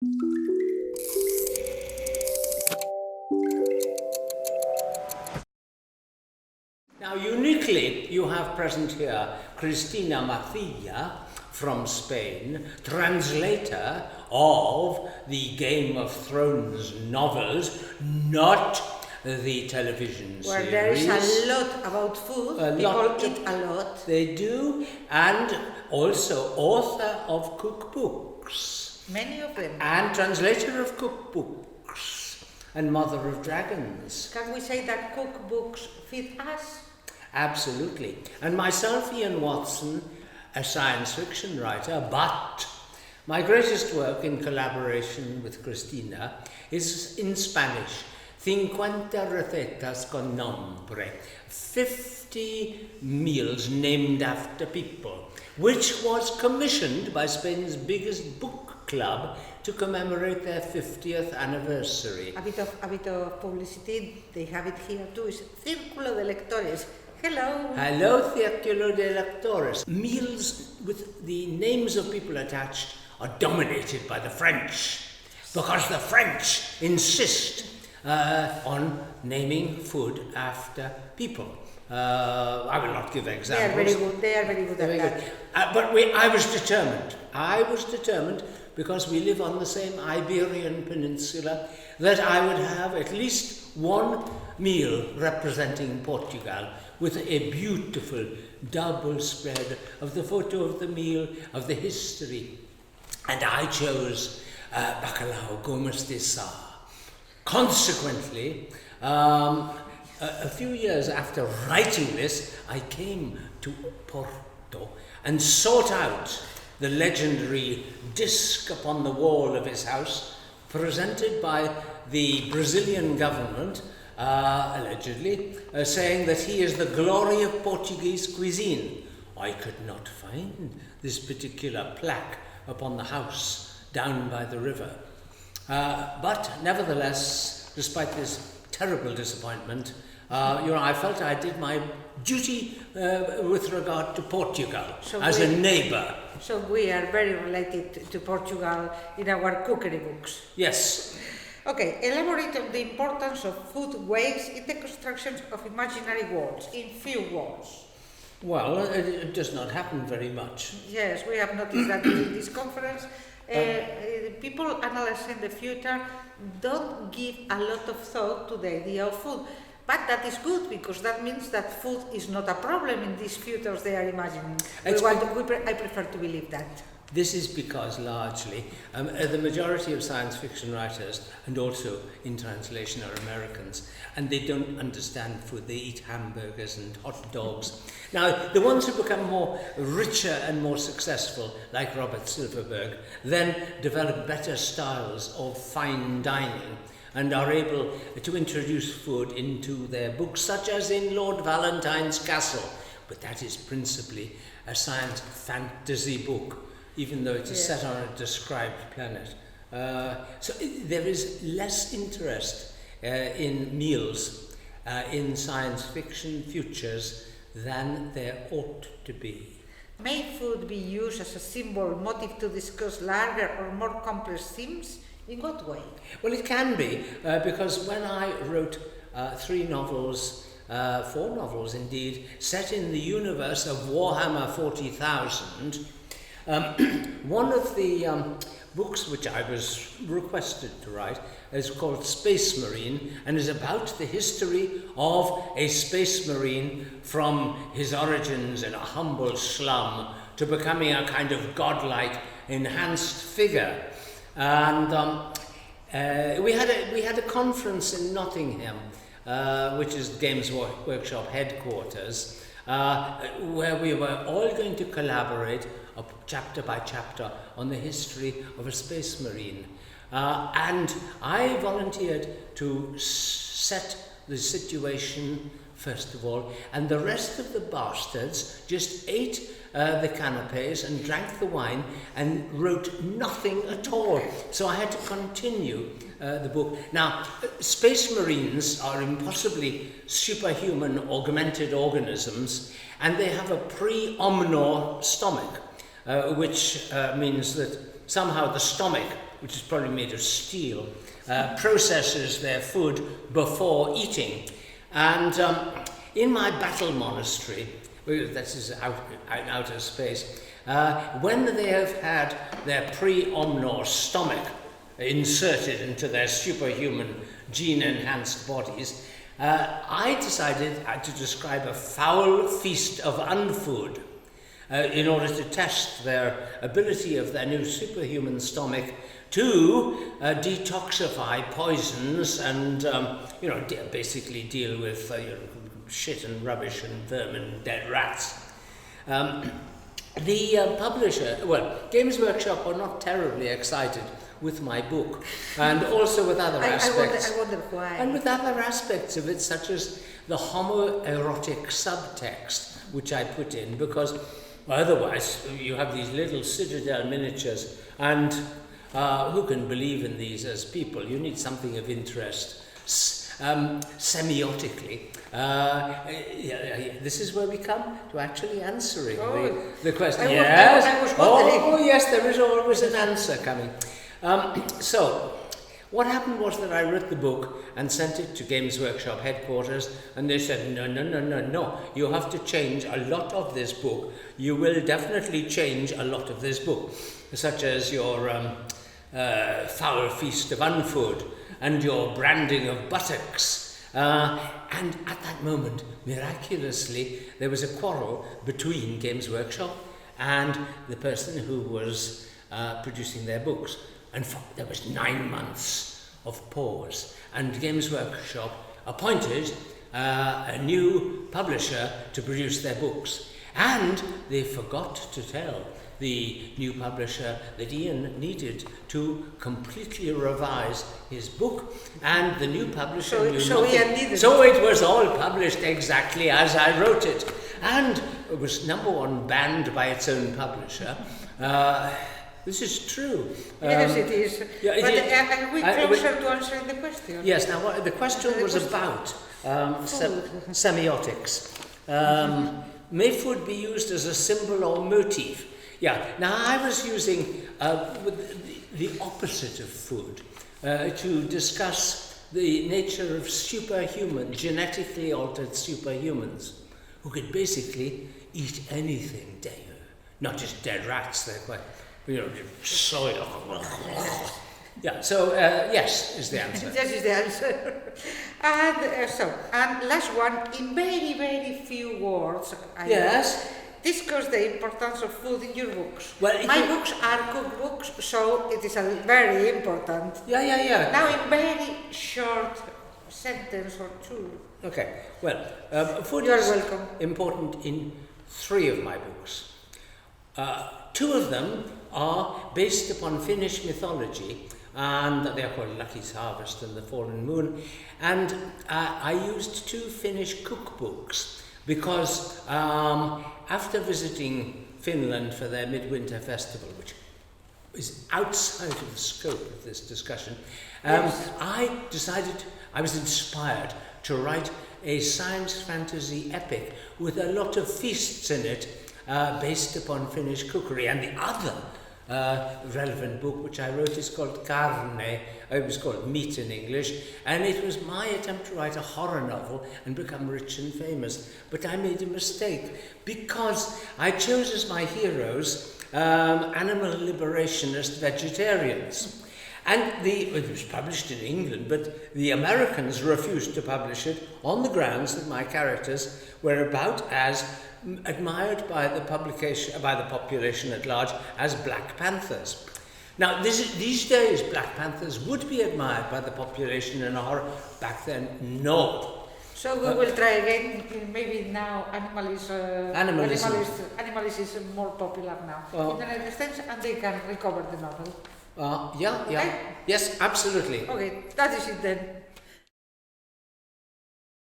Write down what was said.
Now, uniquely, you have present here Cristina Mácia from Spain, translator of the Game of Thrones novels, not the television series. Where there is a lot about food, people eat a lot. They do, and also author of cookbooks. Many of them. And translator of cookbooks, and mother of dragons. Can we say that cookbooks feed us? Absolutely. And myself, Ian Watson, a science fiction writer, but my greatest work in collaboration with Cristina is in Spanish. 50 recetas con nombre, 50 meals named after people, which was commissioned by Spain's biggest book club to commemorate their 50th anniversary. A bit of publicity, they have it here too, is Círculo de Lectores. Hello. Hello, Círculo de Lectores. Meals with the names of people attached are dominated by the French, because the French insist on naming food after people. I will not give examples. They are very good at that. But I was determined, because we live on the same Iberian Peninsula, that I would have at least one meal representing Portugal, with a beautiful double spread of the photo of the meal, of the history. And I chose Bacalhau Gomes de Sá. Consequently, a few years after writing this, I came to U.Porto and sought out the legendary disc upon the wall of his house, presented by the Brazilian government, allegedly, saying that he is the glory of Portuguese cuisine. I could not find this particular plaque upon the house down by the river. But nevertheless, despite this terrible disappointment, I felt I did my duty with regard to Portugal as a neighbour. So we are very related to Portugal in our cookery books. Yes. Okay, elaborate on the importance of food waste in the construction of imaginary worlds, in few words. Well, it does not happen very much. Yes, we have noticed that in this conference, people analyzing the future don't give a lot of thought to the idea of food. But that is good, because that means that food is not a problem in these futures they are imagining. I prefer to believe that. This is because largely the majority of science fiction writers, and also in translation, are Americans, and they don't understand food. They eat hamburgers and hot dogs. Now, the ones who become more richer and more successful, like Robert Silverberg, then develop better styles of fine dining and are able to introduce food into their books, such as in Lord Valentine's Castle. But that is principally a science fantasy book, even though it is set on a described planet. So there is less interest in meals in science fiction futures than there ought to be. May food be used as a symbol, motive to discuss larger or more complex themes? In what way? Well, it can be, because when I wrote 4 novels indeed, set in the universe of Warhammer 40,000, one of the books which I was requested to write is called Space Marine, and is about the history of a space marine from his origins in a humble slum to becoming a kind of godlike, enhanced figure. And we had a conference in Nottingham, which is Games Workshop headquarters, where we were all going to collaborate chapter by chapter on the history of a space marine. And I volunteered to set the situation first of all, and the rest of the bastards just ate the canapes and drank the wine and wrote nothing at all. So I had to continue the book. Now, space marines are impossibly superhuman augmented organisms, and they have a pre-omnor stomach, which means that somehow the stomach, which is probably made of steel, processes their food before eating. And in my battle monastery, this is out in outer space, when they have had their pre-omnor stomach inserted into their superhuman gene-enhanced bodies, I decided to describe a foul feast of unfood in order to test their ability of their new superhuman stomach to detoxify poisons and, basically deal with shit and rubbish and vermin, dead rats. The publisher, Games Workshop were not terribly excited with my book, and also with other aspects. I wonder why. And with other aspects of it, such as the homoerotic subtext, which I put in, because otherwise you have these little citadel miniatures, and who can believe in these as people? You need something of interest. Semiotically, this is where we come to actually answering the question. Yes, there is always an answer coming. So, what happened was that I wrote the book and sent it to Games Workshop headquarters, and they said, no, you have to change a lot of this book. You will definitely change a lot of this book, such as your foul feast of unfood, and your branding of buttocks. And at that moment, miraculously, there was a quarrel between Games Workshop and the person who was producing their books. And there was 9 months of pause. And Games Workshop appointed a new publisher to produce their books. And they forgot to tell the new publisher that Ian needed to completely revise his book, and the new publisher so it was all published exactly as I wrote it, and it was #1 banned by its own publisher. This is true. Yes, it is. Are we closer to answering the question? Yes. Now, the question was about semiotics. May food be used as a symbol or motif? Yeah, now I was using the opposite of food to discuss the nature of superhuman, genetically altered superhumans who could basically eat anything, not just dead rats, they're quite, soil. Yeah, so yes is the answer. Yes is the answer. And last one, in very, very few words. Yes. Discuss the importance of food in your books. Well, my books are cookbooks, so it is very important. Yeah. Now, in very short sentence or two. Okay. Well, food You're is welcome. important in 3 of my books. 2 of them are based upon Finnish mythology, and they are called Lucky's Harvest and The Fallen Moon. And I used 2 Finnish cookbooks because after visiting Finland for their midwinter festival, which is outside of the scope of this discussion, I was inspired to write a science fantasy epic with a lot of feasts in it based upon Finnish cookery. And the other relevant book which I wrote is called Carne. It was called Meat in English, and it was my attempt to write a horror novel and become rich and famous. But I made a mistake because I chose as my heroes animal liberationist vegetarians. And it was published in England, but the Americans refused to publish it on the grounds that my characters were about as admired by the population at large as Black Panthers. Now, these days, Black Panthers would be admired by the population in horror. Back then, no. So we will try again. Maybe now animalism is more popular now in the United States, and they can recover the novel. Yeah. Okay. Yes, absolutely. Okay, that is it then.